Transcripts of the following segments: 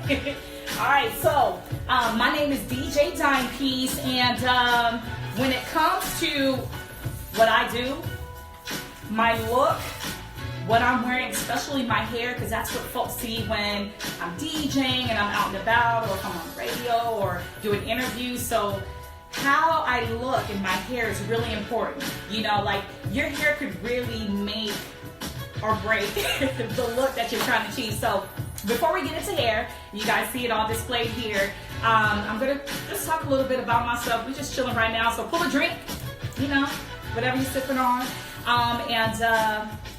All right, so my name is DJ Dimepiece, and when it comes to what I do, my look, what I'm wearing, especially my hair, because that's what folks see when I'm DJing and I'm out and about, or if I'm on radio or doing interviews. So how I look and my hair is really important. You know, like your hair could really make or break the look that you're trying to achieve. So before we get into hair, you guys see it all displayed here. I'm gonna just talk a little bit about myself. We're just chilling right now, so pull a drink, you know, whatever you're sipping on. And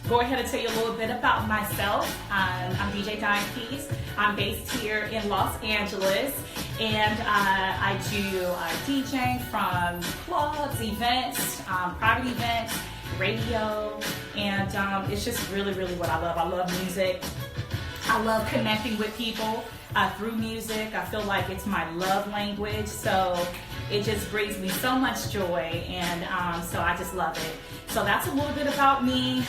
go ahead and tell you a little bit about myself. I'm DJ Dimepiece. I'm based here in Los Angeles, and I do DJing from clubs, events, private events, radio, and it's just really, really what I love. I love music. I love connecting with people through music. I feel like it's my love language, so it just brings me so much joy, and so I just love it. So that's a little bit about me.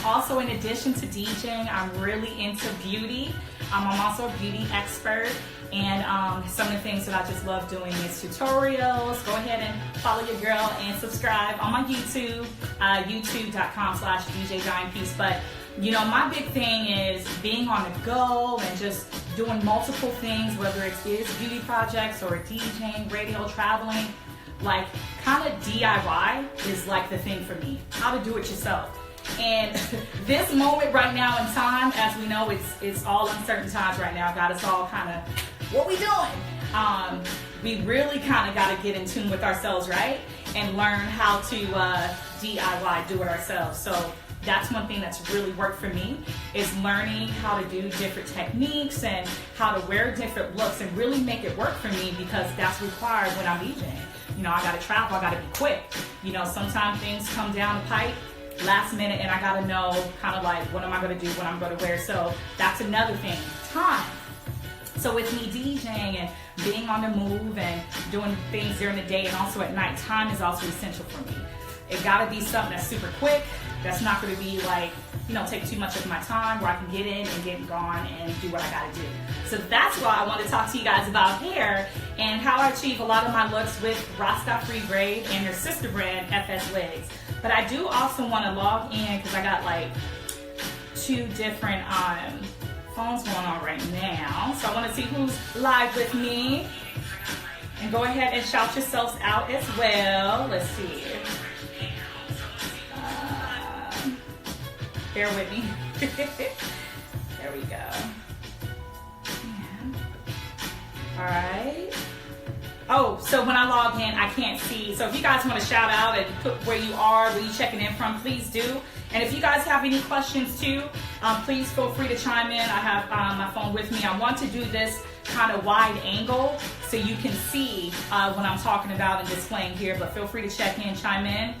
Also, in addition to DJing, I'm really into beauty. I'm also a beauty expert, and some of the things that I just love doing is tutorials. Go ahead and follow your girl and subscribe on my YouTube, youtube.com/DJ Dimepiece. But you know, my big thing is being on the go and just doing multiple things, whether it's beauty projects or DJing, radio, traveling. Like, kind of DIY is like the thing for me. How to do it yourself. And this moment right now in time, as we know, it's all uncertain times right now. Got us all kind of, what we doing? We really kind of got to get in tune with ourselves, right? And learn how to DIY, do it ourselves. So that's one thing that's really worked for me, is learning how to do different techniques and how to wear different looks and really make it work for me, because that's required when I'm DJing. You know, I gotta travel, I gotta be quick. You know, sometimes things come down the pipe last minute, and I gotta know kind of like what am I gonna do, what I'm gonna wear. So that's another thing, time. So with me DJing and being on the move and doing things during the day and also at night, time is also essential for me. It gotta be something that's super quick, that's not gonna be like, you know, take too much of my time, where I can get in and get gone and do what I gotta do. So that's why I want to talk to you guys about hair and how I achieve a lot of my looks with RastAfri braid and their sister brand, FS Wigs. But I do also want to log in, because I got like 2 different phones going on right now. So I want to see who's live with me. And go ahead and shout yourselves out as well. Let's see. Bear with me. There we go. Yeah. All right. Oh, so when I log in, I can't see. So if you guys want to shout out and put where you are, where you checking in from, please do. And if you guys have any questions too, please feel free to chime in. I have my phone with me. I want to do this kind of wide angle so you can see what I'm talking about and displaying here, but feel free to check in, chime in.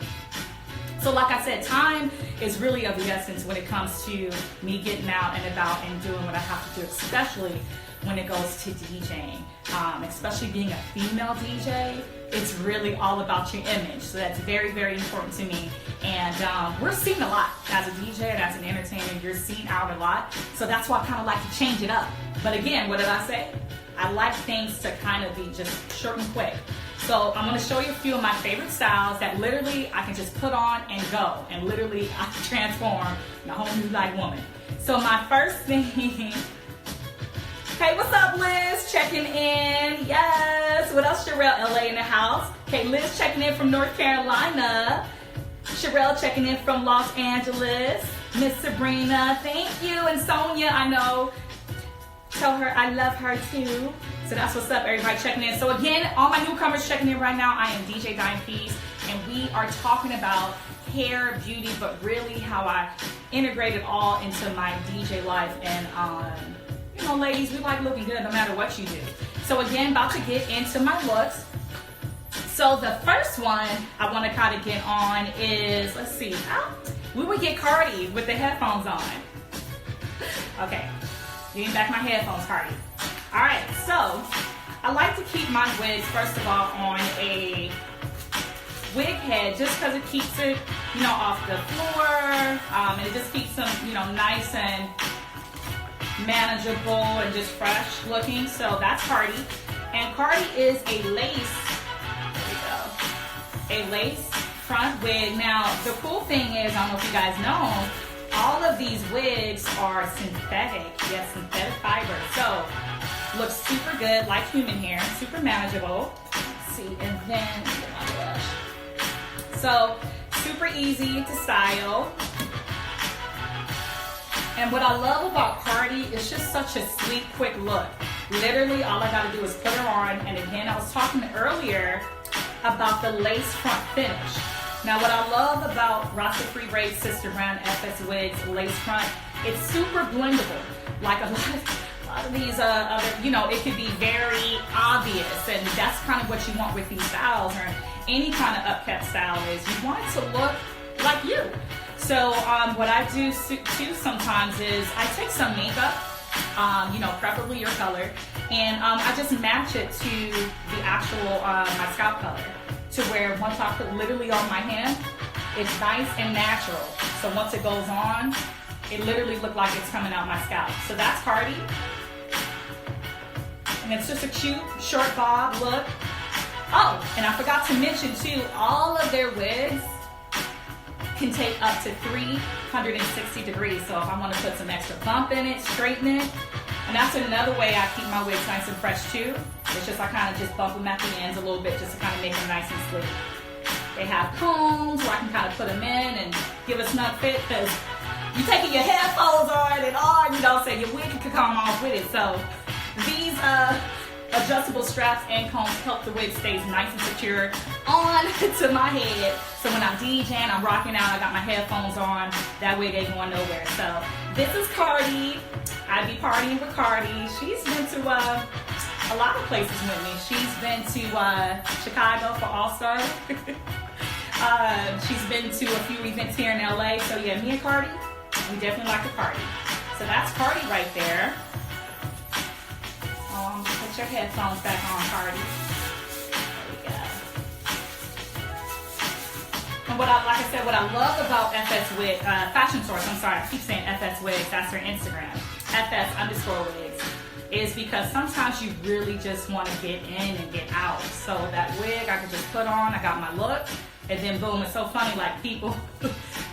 So like I said, time is really of the essence when it comes to me getting out and about and doing what I have to do, especially when it goes to DJing. Especially being a female DJ, it's really all about your image. So that's very, very important to me. And we're seen a lot as a DJ and as an entertainer. You're seen out a lot. So that's why I kind of like to change it up. But again, what did I say? I like things to kind of be just short and quick. So I'm going to show you a few of my favorite styles that literally I can just put on and go. And literally I can transform in a whole new like woman. So my first thing, hey, what's up, Liz? Checking in. Yes. What else? Sherelle, LA in the house. Okay, Liz checking in from North Carolina. Sherelle checking in from Los Angeles. Miss Sabrina, thank you. And Sonia, I know. Tell her I love her too. So that's what's up, everybody checking in. So again, all my newcomers checking in right now, I am DJ Dimepiece, and we are talking about hair, beauty, but really how I integrate it all into my DJ life. And you know, ladies, we like looking good no matter what you do. So again, about to get into my looks. So the first one I want to kind of get on is, let's see, we would get CARDI with the headphones on. Okay, getting back my headphones, CARDI. All right, so I like to keep my wigs, first of all, on a wig head, just because it keeps it, you know, off the floor, and it just keeps them, you know, nice and manageable and just fresh looking. So that's CARDI. And CARDI is a lace, there we go, a lace front wig. Now, the cool thing is, I don't know if you guys know, all of these wigs are synthetic, yes, synthetic fiber. So, looks super good, like human hair, super manageable. Let's see, and then, so, super easy to style. And what I love about CARDI is just such a sweet, quick look. Literally, all I gotta do is put her on. And again, I was talking earlier about the lace front finish. Now, what I love about RastAfri Braid's sister brand, FS Wigs lace front, it's super blendable. Like a lot of these other, you know, it could be very obvious, and that's kind of what you want with these styles, or any kind of upkept style is you want it to look like you. So what I do too sometimes is I take some makeup, you know, preferably your color, and I just match it to the actual my scalp color, to where once I put literally on my hand, it's nice and natural. So once it goes on, it literally looks like it's coming out my scalp. So that's CARDI. And it's just a cute short bob look. Oh, and I forgot to mention too, all of their wigs can take up to 360 degrees. So if I want to put some extra bump in it, straighten it. And that's another way I keep my wigs nice and fresh too. It's just I kind of just bump them at the ends a little bit just to kind of make them nice and sleek. They have combs where I can kind of put them in and give a snug fit, because you taking your headphones on and on, you know, so your wig can come off with it. So these adjustable straps and combs help the wig stay nice and secure on to my head. So when I'm DJing, I'm rocking out, I got my headphones on, that wig ain't going nowhere. So this is CARDI. I be partying with CARDI. She's been to a lot of places with me. She's been to Chicago for All-Star. She's been to a few events here in LA. So yeah, me and CARDI, we definitely like to party. So that's CARDI right there. Put your headphones back on, CARDI. There we go. And what I, like I said, what I love about FS Wig, Fashion Source, I'm sorry, I keep saying FS Wigs, that's her Instagram, FS_wigs, is because sometimes you really just want to get in and get out. So that wig I could just put on, I got my look, and then boom, it's so funny, like people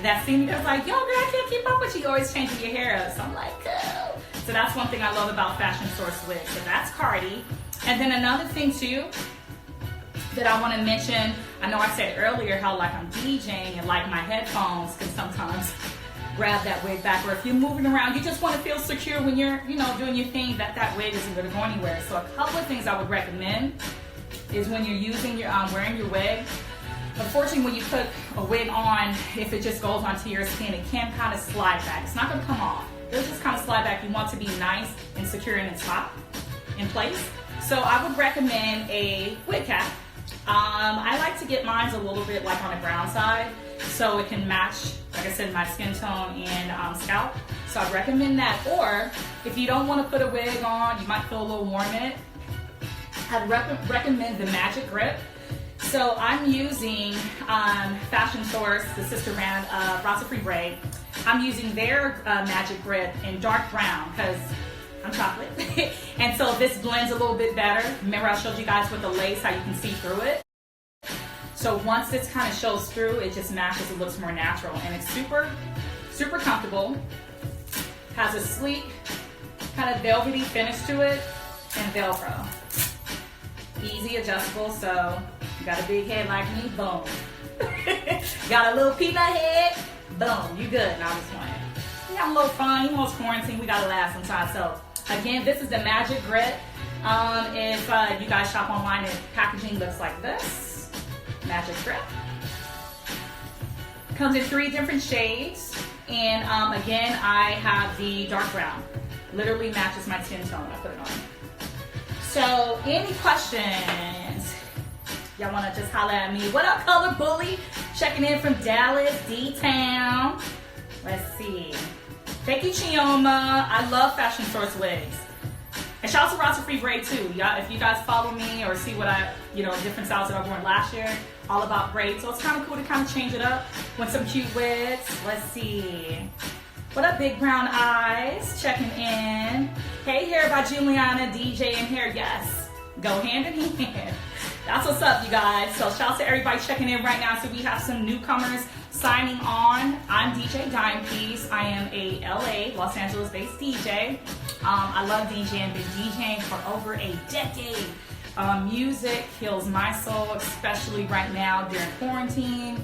that see me, they're like, yo girl, I can't keep up with you, you're always changing your hair up. So I'm like, oh. So that's one thing I love about Fashion Source wigs. So that's CARDI. And then another thing too that I want to mention, I know I said earlier how like I'm DJing and like my headphones can sometimes grab that wig back, or if you're moving around, you just want to feel secure when you're, you know, doing your thing, that wig isn't going to go anywhere. So a couple of things I would recommend is when you're using your, wearing your wig, unfortunately when you put a wig on, if it just goes onto your skin, it can kind of slide back. It's not going to come off. It'll just kind of slide back. You want to be nice and secure in its top, in place. So I would recommend a wig cap. I like to get mine a little bit like on the brown side, so it can match, like I said, my skin tone and scalp. So I'd recommend that. Or if you don't want to put a wig on, you might feel a little warm in it, I'd recommend the Magic Grip. So I'm using Fashion Source, the sister brand of RastAfri Braid. I'm using their Magic Grip in dark brown because I'm chocolate. And so this blends a little bit better. Remember I showed you guys with the lace how you can see through it. So once this kind of shows through, it just matches, it looks more natural. And it's super, super comfortable. Has a sleek, kind of velvety finish to it, and Velcro. Easy adjustable, so you got a big head like me, boom. Got a little peanut head, boom, you good. Now this one. We got a little fun, you know it's quarantine, we gotta laugh sometimes. So again, this is the Magic Grip. If you guys shop online, the packaging looks like this. Magic Grip. Comes in 3 different shades. And again, I have the dark brown. Literally matches my skin tone when I put it on. So any questions? Y'all wanna just holler at me. What up, Color Bully? Checking in from Dallas, D-Town. Let's see. Thank you, Chioma. I love Fashion Source wigs. And shout out to RastAfri Braid too. Y'all, if you guys follow me or see what I, different styles that I wore last year, all about braids. So it's kind of cool to kind of change it up with some cute wigs. Let's see. What up, Big Brown Eyes? Checking in. Hey, Hair by Juliana, DJ and Hair. Yes, go hand in hand. That's what's up, you guys. So shout out to everybody checking in right now. So we have some newcomers signing on. I'm DJ Dimepiece. I am a LA, Los Angeles based DJ. I love DJing, been DJing for over a decade. Music heals my soul, especially right now during quarantine,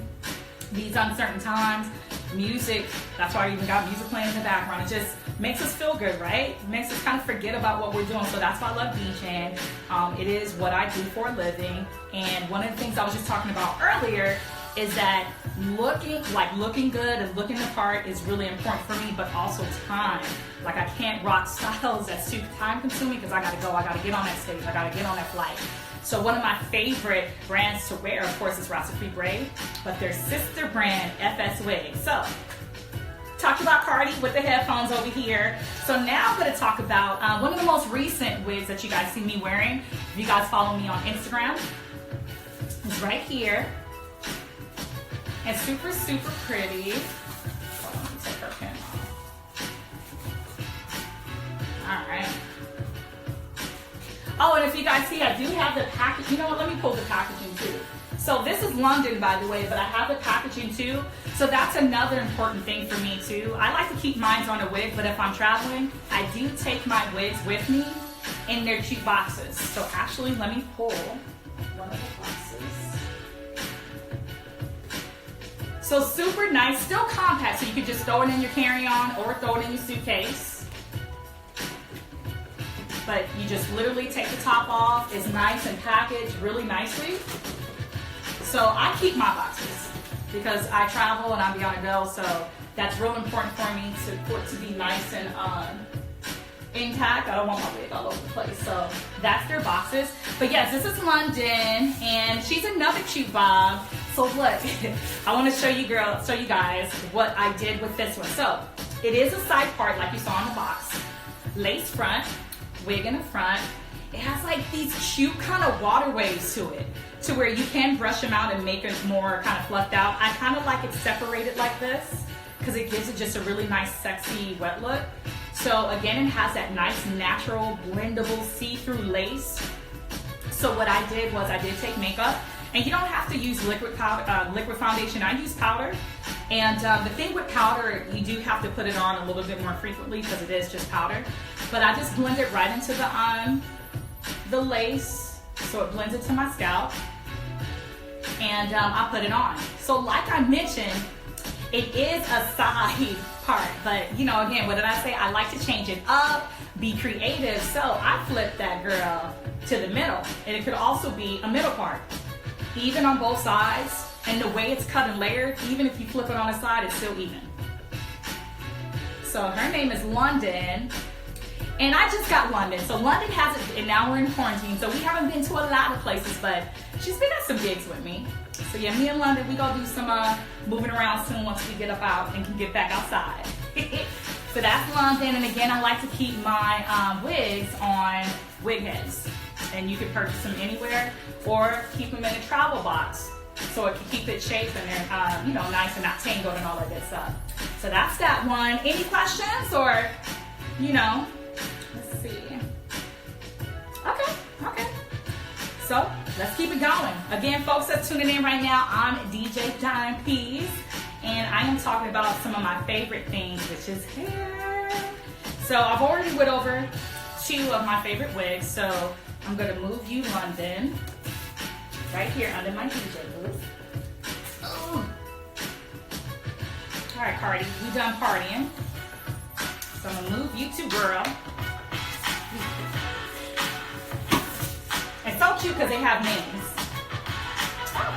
these uncertain times. Music, that's why I even got music playing in the background. It just makes us feel good, right? It makes us kind of forget about what we're doing. So that's why I love DJing. It is what I do for a living. And one of the things I was just talking about earlier is that looking good and looking the part is really important for me, but also time. Like, I can't rock styles that's too time consuming because I gotta go, I gotta get on that stage, I gotta get on that flight. So one of my favorite brands to wear, of course, is RastAfri braid, but their sister brand, FS Wigs. So, talked about CARDI with the headphones over here. So now I'm gonna talk about one of the most recent wigs that you guys see me wearing. If you guys follow me on Instagram, it's right here. And super, super pretty. Hold on, let me take her pin off. All right. Oh, and if you guys see, I do have the package. You know what? Let me pull the packaging too. So this is London, by the way, but I have the packaging too. So that's another important thing for me too. I like to keep mine on a wig, but if I'm traveling, I do take my wigs with me in their cute boxes. So actually, let me pull one of the boxes. So super nice, still compact, so you could just throw it in your carry-on or throw it in your suitcase. But you just literally take the top off. It's nice and packaged really nicely. So I keep my boxes because I travel and I be on the go. So that's real important for me for it to be nice and intact. I don't want my wig all over the place. So that's their boxes. But yes, this is London, and she's another cute bob. So look, I want to show you guys what I did with this one. So it is a side part like you saw in the box. Lace front. Wig in the front. It has like these cute kind of waterways to it, to where you can brush them out and make it more kind of fluffed out. I kind of like it separated like this because it gives it just a really nice, sexy wet look. So again, it has that nice, natural, blendable, see-through lace. So what I did was I did take makeup, and you don't have to use liquid foundation. I use powder. And the thing with powder, you do have to put it on a little bit more frequently because it is just powder. But I just blend it right into the lace, so it blends into my scalp, and I put it on. So like I mentioned, it is a side part, but you know, again, what did I say? I like to change it up, be creative, so I flipped that girl to the middle, and it could also be a middle part, even on both sides. And the way it's cut and layered, even if you flip it on the side, it's still even. So her name is London. And I just got London. So London has it, and now we're in quarantine, so we haven't been to a lot of places, but she's been at some gigs with me. So yeah, me and London, we gonna do some moving around soon once we get up out and can get back outside. So that's London, and again, I like to keep my wigs on wig heads. And you can purchase them anywhere, or keep them in a travel box, so it can keep it shaped and they're you know, nice and not tangled and all that good stuff. So that's that one. Any questions, or, you know, let's see. Okay. So let's keep it going. Again, folks that's tuning in right now, I'm DJ Dimepiece, and I am talking about some of my favorite things, which is hair. So I've already went over 2 of my favorite wigs, so I'm gonna move you, London, right here under my DJ booth. Oh. All right, CARDI, we done partying. So I'm gonna move you to girl. It's so cute because they have names. Oh.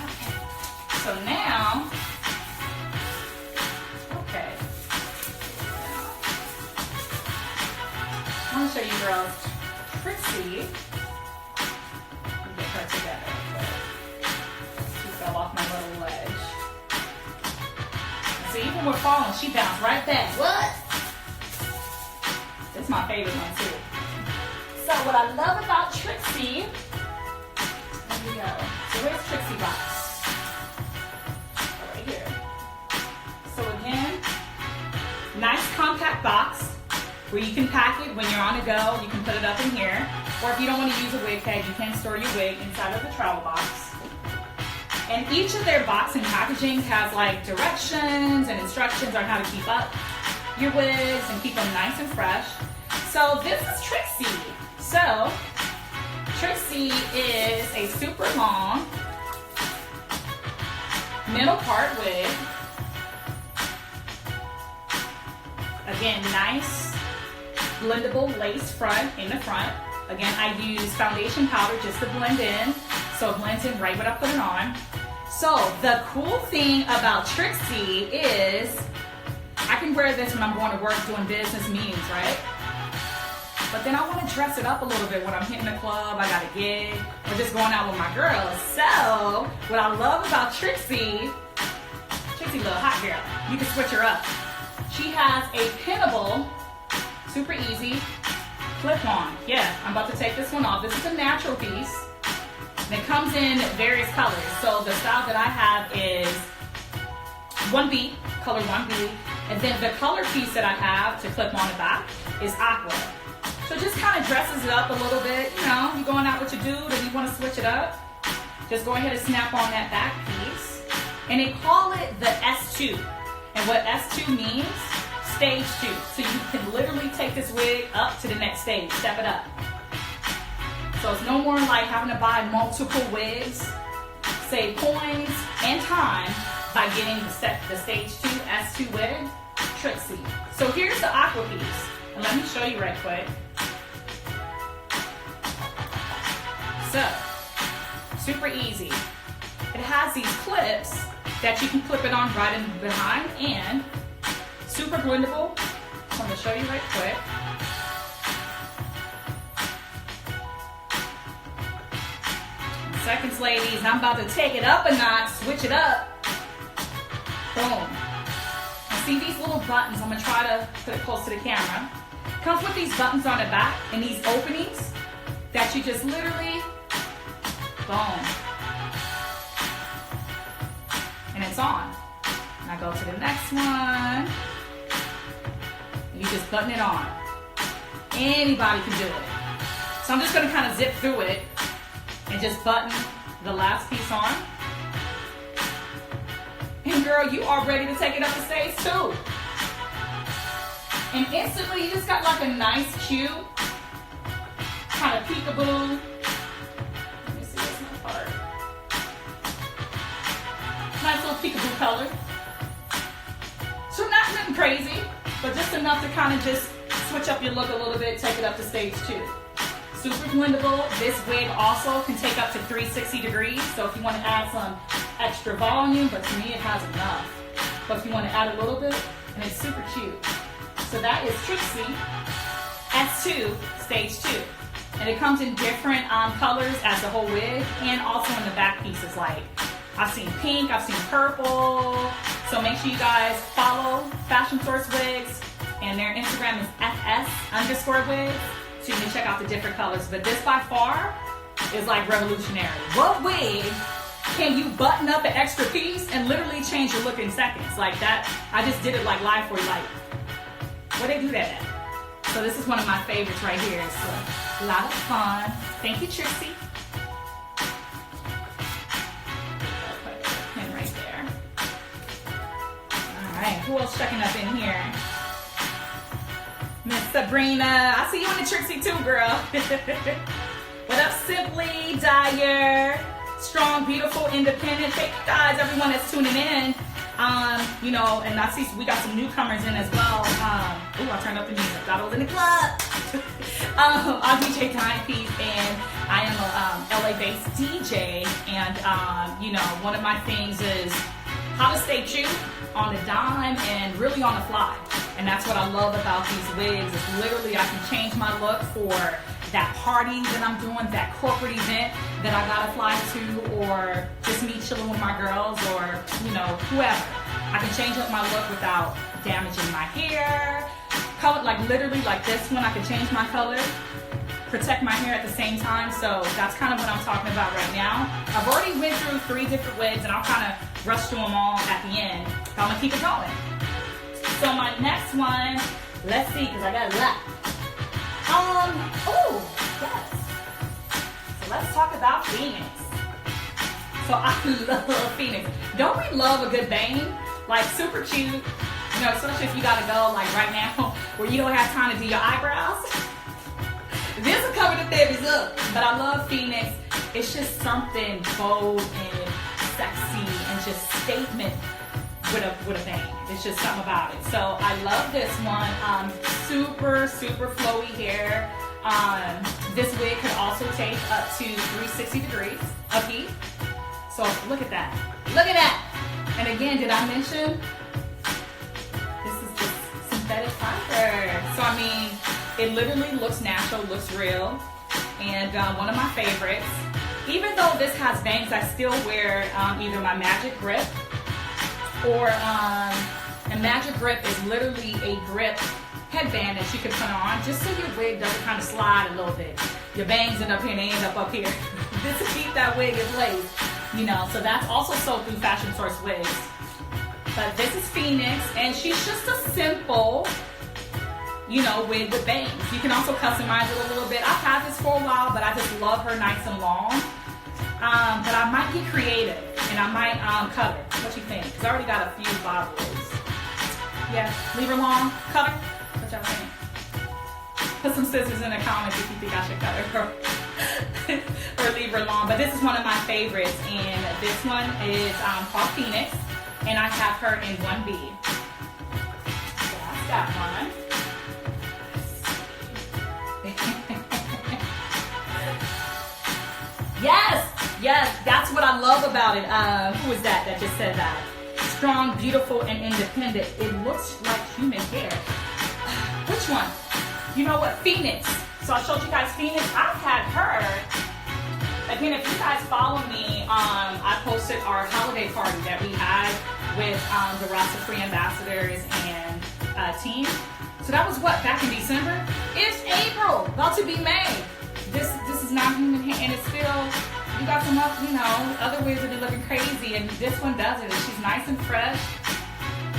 Okay. So now, okay. I want to show you girls TRIXIE. Get her together. She fell off my little ledge. So even with falling, she bounced right back. What? This is my favorite one too. So what I love about TRIXIE, there we go. So where's TRIXIE box? Oh, right here. pack box where you can pack it when you're on the go. You can put it up in here. Or if you don't want to use a wig peg, you can store your wig inside of the travel box. And each of their box and packaging has like directions and instructions on how to keep up your wigs and keep them nice and fresh. So this is TRIXIE. So TRIXIE is a super long middle part wig. Again, nice blendable lace front in the front. Again, I use foundation powder just to blend in, so it blends in right when I put it on. So the cool thing about TRIXIE is I can wear this when I'm going to work doing business meetings, right? But then I want to dress it up a little bit when I'm hitting the club, I got a gig, or just going out with my girls. So what I love about TRIXIE a little hot girl. You can switch her up. She has a pinnable, super easy, clip-on. Yeah, I'm about to take this one off. This is a natural piece. And it comes in various colors. So the style that I have is 1B, color 1B. And then the color piece that I have to clip on the back is aqua. So just kind of dresses it up a little bit. You know, you're going out with your dude and you want to switch it up. Just go ahead and snap on that back piece. And they call it the S2. And what S2 means, stage 2. So you can literally take this wig up to the next stage, step it up. So it's no more like having to buy multiple wigs, save coins and time by getting the stage 2 S2 wig, TRIXIE. So here's the aqua piece. And let me show you right quick. So, super easy. It has these clips that you can clip it on right in behind, and super blendable. I'm going to show you right quick. Seconds, ladies. I'm about to take it up a notch, switch it up. Boom. And see these little buttons? I'm going to try to put it close to the camera. Comes with these buttons on the back and these openings that you just literally, boom. And it's on. Now go to the next one. You just button it on. Anybody can do it. So I'm just going to kind of zip through it and just button the last piece on. And girl, you are ready to take it up the stage too. And instantly you just got like a nice, cute, kind of peekaboo. Let me see this my part. Nice little peekaboo color. So not nothing crazy, but just enough to kind of just switch up your look a little bit, take it up to stage 2. Super blendable. This wig also can take up to 360 degrees. So if you want to add some extra volume, but to me it has enough. But if you want to add a little bit, and it's super cute. So that is TRIXIE S2 Stage 2. And it comes in different colors as the whole wig, and also in the back pieces. Like, I've seen pink, I've seen purple. So make sure you guys follow Fashion Source Wigs, and their Instagram is FS_wigs. So you can check out the different colors. But this by far is like revolutionary. What wig can you button up an extra piece and literally change your look in seconds? Like that, I just did it like live for you. Like, where they do that at? So this is one of my favorites right here. So a lot of fun. Thank you, TRIXIE. Put a pin right there. All right, who else checking up in here? Miss Sabrina, I see you in the TRIXIE too, girl. What up, Simply Dyer? Strong, beautiful, independent. Thank you guys, everyone that's tuning in. You know, and I see we got some newcomers in as well. Ooh, I turned up the music. Got all in the club. I'm DJ Timepiece, and I am a LA-based DJ. And you know, one of my things is how to stay true on the dime and really on the fly. And that's what I love about these wigs. Is literally I can change my look for that party that I'm doing, that corporate event that I gotta fly to, or just me chilling with my girls, or you know, whoever. I can change up my look without damaging my hair. Color, like literally like this one, I can change my color, protect my hair at the same time. So that's kind of what I'm talking about right now. I've already went through 3 different wigs, and I'll kind of rush through them all at the end. I'm gonna keep it going. So my next one Let's see, because I got a lot. Oh, yes. So let's talk about Phoenix. So I love Phoenix. Don't we love a good bang? Like super cute. You know, especially if you gotta go like right now where you don't have time to do your eyebrows. This will cover the babies up. But I love Phoenix. It's just something bold and sexy and just statement with a bang. It's just something about it. So I love this one. Super flowy hair. This wig could also take up to 360 degrees of heat. So look at that. Look at that. And again, did I mention this is just synthetic fiber? So I mean, it literally looks natural, looks real, and one of my favorites. Even though this has bangs, I still wear either my magic grip or a magic grip is literally a grip headband that you can put on just so your wig doesn't kind of slide a little bit. Your bangs end up here and they end up here. This will keep that wig in place, you know. So that's also sold through Fashion Source Wigs. But this is Phoenix, and she's just a simple, you know, wig with bangs. You can also customize it a little bit. I've had this for a while, but I just love her nice and long. But I might get creative, and I might cut her. What you think? Because I already got a few bobbleheads. Yeah, leave her long, cut her. What y'all think? Put some scissors in the comments if you think I should cut her or leave her long. But this is one of my favorites, and this one is called Phoenix, and I have her in 1B. So that's that one. Yes, that's what I love about it. Who was that just said that? Strong, beautiful, and independent. It looks like human hair. Which one? You know what? Phoenix. So I showed you guys Phoenix. I've had her. Again, if you guys follow me, I posted our holiday party that we had with the RastAfri ambassadors and team. So that was what, back in December? It's April, about to be May. This is not human hair, and it's still, you got some up, you know, other wigs that be looking crazy, and this one does it, and she's nice and fresh.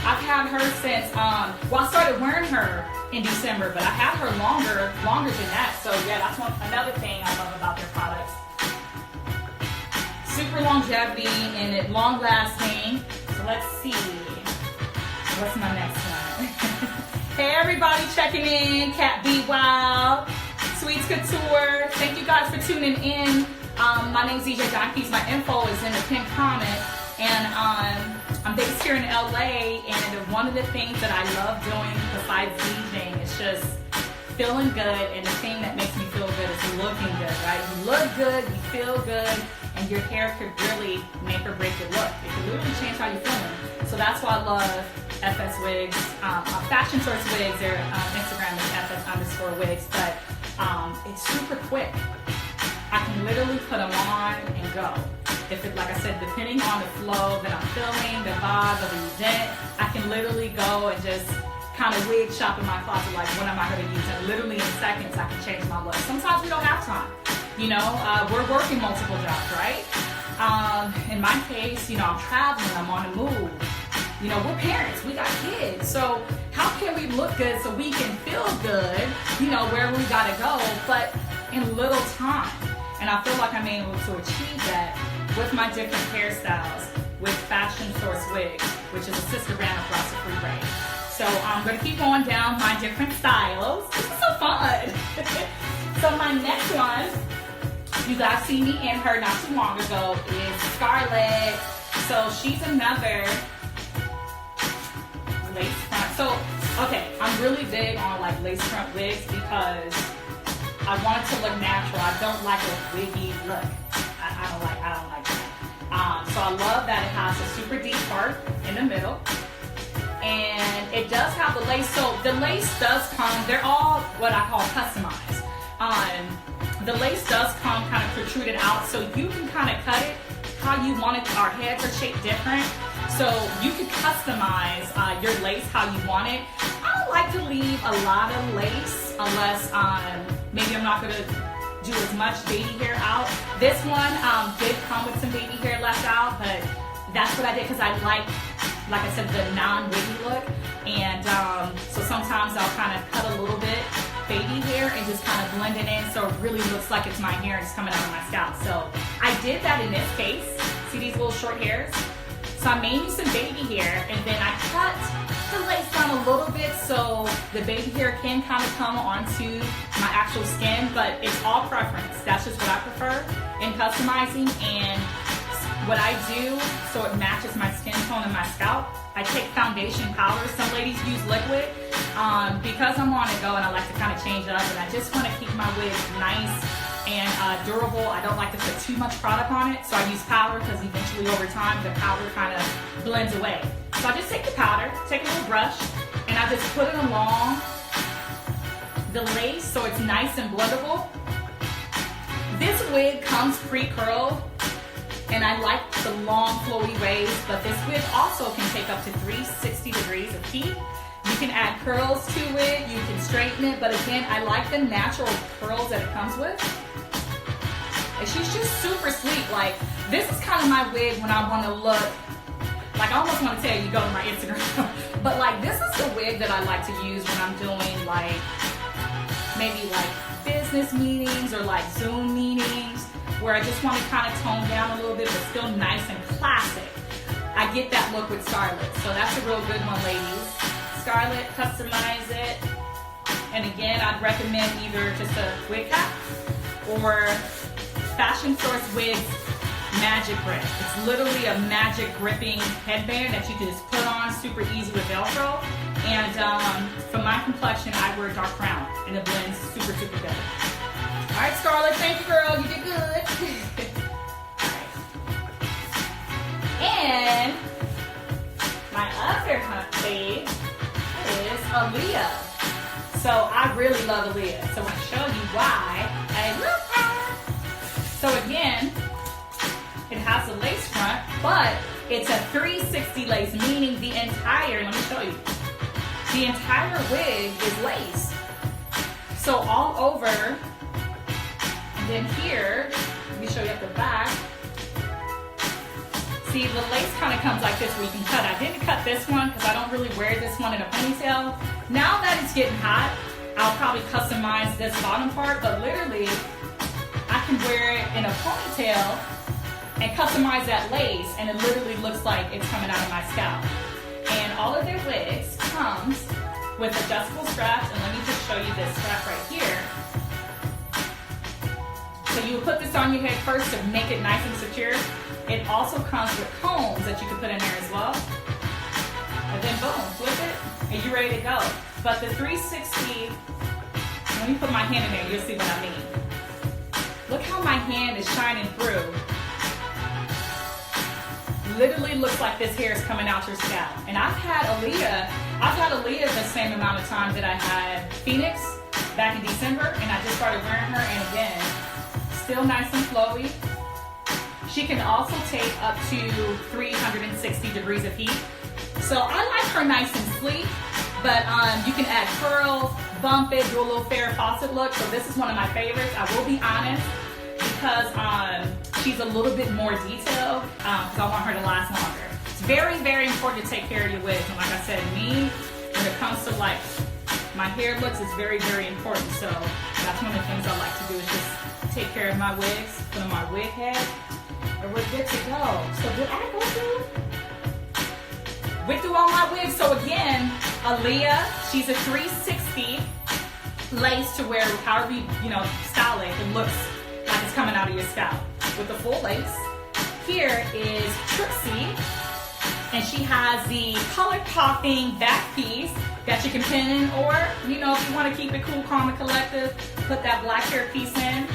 I've had her since, well, I started wearing her in December, but I had her longer than that. So yeah, that's another thing I love about their products. Super longevity and it long lasting. So let's see, what's my next one? Hey everybody checking in, Cat Be Wild, Sweets Couture. Thank you guys for tuning in. My name's DJ Donkeys. My info is in the pinned comment, and I'm based here in LA, and one of the things that I love doing besides DJing is just feeling good, and the thing that makes me feel good is looking good, right? You look good, you feel good, and your hair could really make or break your look. It could literally change how you're feeling. So that's why I love FS Wigs, Fashion Source Wigs. Their Instagram is FS_Wigs, but it's super quick. I can literally put them on and go. If it, like I said, depending on the flow that I'm feeling, the vibe of the event, I can literally go and just kind of wig shop in my closet, like what am I going to use? And literally in seconds, I can change my look. Sometimes we don't have time. You know, we're working multiple jobs, right? In my case, you know, I'm traveling, I'm on the move. You know, we're parents, we got kids. So how can we look good so we can feel good, you know, wherever we got to go, but in little time? And I feel like I'm able to achieve that with my different hairstyles with Fashion Source Wigs, which is a sister brand of RastAfri. So I'm going to keep going down my different styles. This is so fun. So my next one, you guys see me in her not too long ago, is SCARLETT. So she's another lace front. So, okay, I'm really big on like lace front wigs because I want it to look natural. I don't like a wiggy look. I don't like that. So I love that it has a super deep part in the middle. And it does have the lace. So the lace does come, they're all what I call customized. The lace does come kind of protruded out, so you can kind of cut it how you want it. Our heads are shaped different, so you can customize your lace how you want it. I don't like to leave a lot of lace unless maybe I'm not going to do as much baby hair out. This one did come with some baby hair left out, but that's what I did because I like like I said, the non-wiggy look. And so sometimes I'll kind of cut a little bit baby hair and just kind of blend it in so it really looks like it's my hair and it's coming out of my scalp. So I did that in this case. See these little short hairs? So I made me some baby hair and then I cut the lace down a little bit so the baby hair can kind of come onto my actual skin, but it's all preference. That's just what I prefer in customizing. And what I do so it matches my skin tone and my scalp, I take foundation powder. Some ladies use liquid. Because I'm on the go and I like to kind of change it up and I just want to keep my wig nice and durable. I don't like to put too much product on it, so I use powder because eventually over time the powder kind of blends away. So I just take the powder, take a little brush, and I just put it along the lace so it's nice and blendable. This wig comes pre-curled and I like the long flowy waves, but this wig also can take up to 360 degrees of heat. You can add curls to it, you can straighten it, but again, I like the natural curls that it comes with. And she's just super sweet. Like, this is kind of my wig when I want to look, like I almost want to tell you, go to my Instagram, but like this is the wig that I like to use when I'm doing like, maybe like business meetings or like Zoom meetings, where I just want to kind of tone down a little bit, but still nice and classic. I get that look with Scarlett, so that's a real good one, ladies. Scarlett, customize it. And again, I'd recommend either just a wig cap or Fashion Source Wigs Magic Grip. It's literally a magic gripping headband that you can just put on, super easy with Velcro. And for my complexion, I wear dark brown and it blends super, super good. All right, Scarlett, thank you, girl. You did good. All right. And my other fave is Aaliyah. So I really love Aaliyah. So I'm going to show you why I love her. So again, it has a lace front, but it's a 360 lace, meaning the entire, let me show you, the entire wig is lace. So all over, and then here, let me show you at the back. See, the lace kind of comes like this where you can cut. I didn't cut this one because I don't really wear this one in a ponytail. Now that it's getting hot, I'll probably customize this bottom part, but literally, I can wear it in a ponytail and customize that lace, and it literally looks like it's coming out of my scalp. And all of their wigs comes with adjustable straps, and let me just show you this strap right here. So you would put this on your head first to make it nice and secure. It also comes with combs that you can put in there as well. And then boom, flip it, and you're ready to go. But the 360, let me put my hand in there, you'll see what I mean. Look how my hand is shining through. Literally looks like this hair is coming out your scalp. And I've had Aaliyah the same amount of time that I had Phoenix back in December, and I just started wearing her, and again, still nice and flowy. She can also take up to 360 degrees of heat. So I like her nice and sleek, but you can add curls, bump it, do a little Farrah Fawcett look. So this is one of my favorites. I will be honest, because she's a little bit more detailed, because I want her to last longer. It's very, very important to take care of your wigs. And like I said, me, when it comes to like my hair looks, it's very, very important. So that's one of the things I like to do is just take care of my wigs, put on my wig head, and we're good to go. So did I go through? Went through all my wigs. So again, Aaliyah, she's a 360 lace to wear however you style it. It looks like it's coming out of your scalp with the full lace. Here is TRIXIE, and she has the color popping back piece that you can pin in, or if you want to keep it cool, calm, and collective, put that black hair piece in.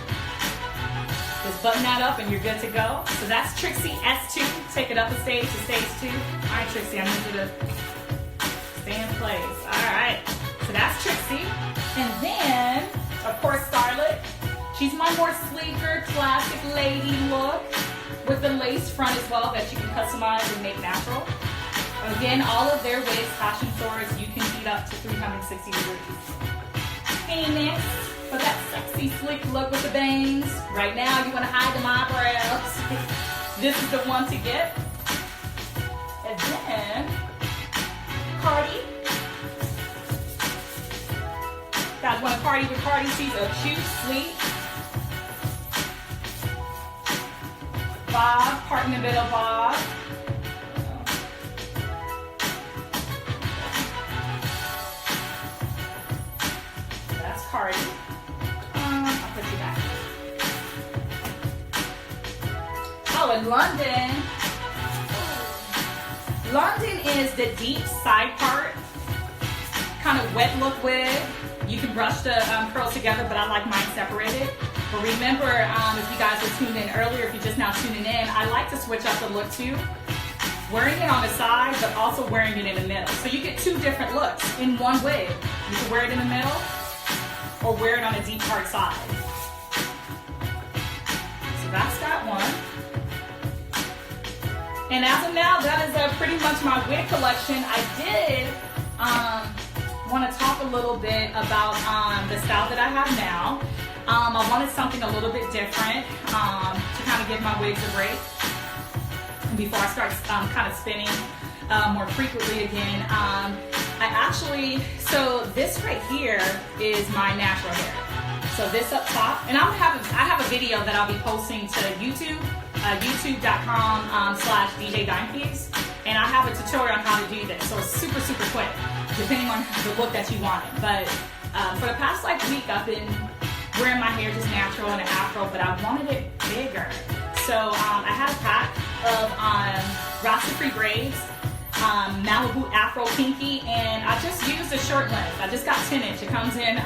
Just button that up and you're good to go. So that's TRIXIE S2. Take it up a stage to stage 2. All right, TRIXIE, I need you to stay in place. All right, so that's TRIXIE. And then, of course, Scarlett. She's my more sleeker, classic lady look with the lace front as well that you can customize and make natural. Again, all of their wigs, Fashion Source, you can heat up to 360 degrees. Phoenix, for that sexy, sleek look with the bangs. Right now, you want to hide them eyebrows. This is the one to get. And then, CARDI. Guys want to party with CARDI? She's a cute, sweet bob, part in the middle bob. That's CARDI. I'll put you back. Oh, and London. London is the deep side part, kind of wet look wig. You can brush the curls together, but I like mine separated. But remember, if you guys were tuned in earlier, if you're just now tuning in, I like to switch up the look too. Wearing it on the side, but also wearing it in the middle. So you get two different looks in one wig. You can wear it in the middle, or wear it on a deep part side. So that's that one. And as of now, that is pretty much my wig collection. I did want to talk a little bit about the style that I have now. I wanted something a little bit different to kind of give my wigs a break before I start kind of spinning more frequently again. So this right here is my natural hair. So this up top, and I have a video that I'll be posting to YouTube, youtube.com/DJDimepiece, and I have a tutorial on how to do this. So it's super, super quick, depending on the look that you want. But for the past week, I've been wearing my hair just natural and an afro, but I wanted it bigger. So I had a pack of RastAfri braids, Malibu Afro Kinky, and I just used a short length. I just got 10-inch. It comes in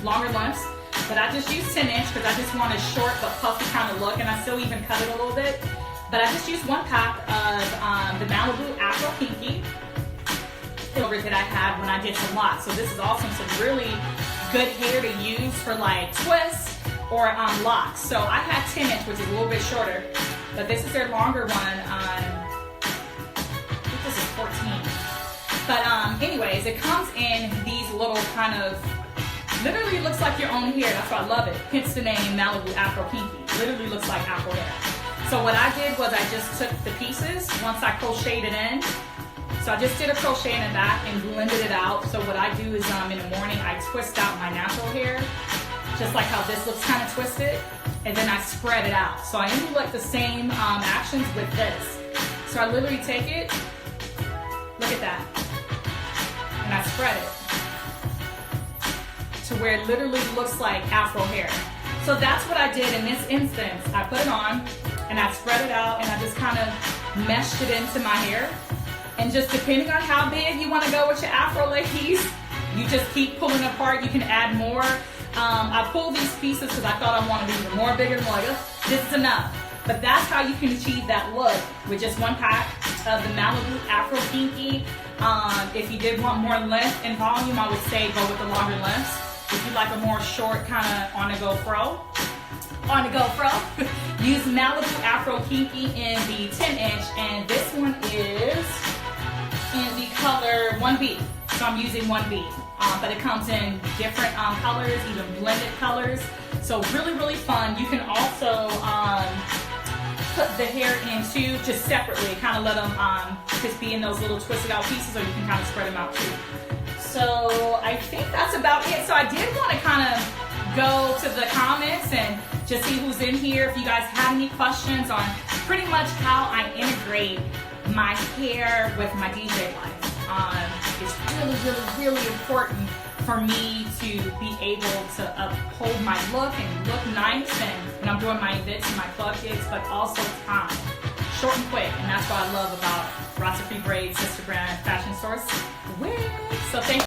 longer lengths, but I just used 10-inch because I just want a short but puffy kind of look, and I still even cut it a little bit. But I just used one pack of the Malibu Afro Kinky that I had when I did some locks. So this is also some really good hair to use for like twists or locks. So I had 10-inch, which is a little bit shorter, but this is their longer one. I think this is 14. But anyways, it comes in these little kind of, literally looks like your own hair. That's why I love it. Hence the name Malibu Afro Kinky. Literally looks like afro hair. So what I did was I just took the pieces once I crocheted it in. So I just did a crochet in the back and blended it out. So what I do is in the morning I twist out my natural hair, just like how this looks kind of twisted, and then I spread it out. So I emulate the same actions with this. So I literally take it, look at that, and I spread it to where it literally looks like afro hair. So that's what I did in this instance. I put it on and I spread it out and I just kind of meshed it into my hair. And just depending on how big you want to go with your afro ladies, you just keep pulling apart. You can add more. I pulled these pieces because I thought I wanted even more bigger. I'm like, this is enough. But that's how you can achieve that look with just one pack of the Malibu Afro Kinky. If you did want more length and volume, I would say go with the longer lengths. If you like a more short kind of on-the-go fro, use Malibu Afro Kinky in the 10-inch, and this one is in the color 1B. So I'm using 1B, but it comes in different colors, even blended colors. So really, really fun. You can also put the hair into just separately, kind of let them just be in those little twisted out pieces, or you can kind of spread them out too. So I think that's about it. So I did want to kind of go to the comments and just see who's in here. If you guys have any questions on pretty much how I integrate my hair with my DJ life. It's really, really, really important for me to be able to uphold my look and look nice and when I'm doing my events and my club gigs, but also time. Short and quick, and that's what I love about RastAfri Braids, Instagram, fashion source wigs. So thank you.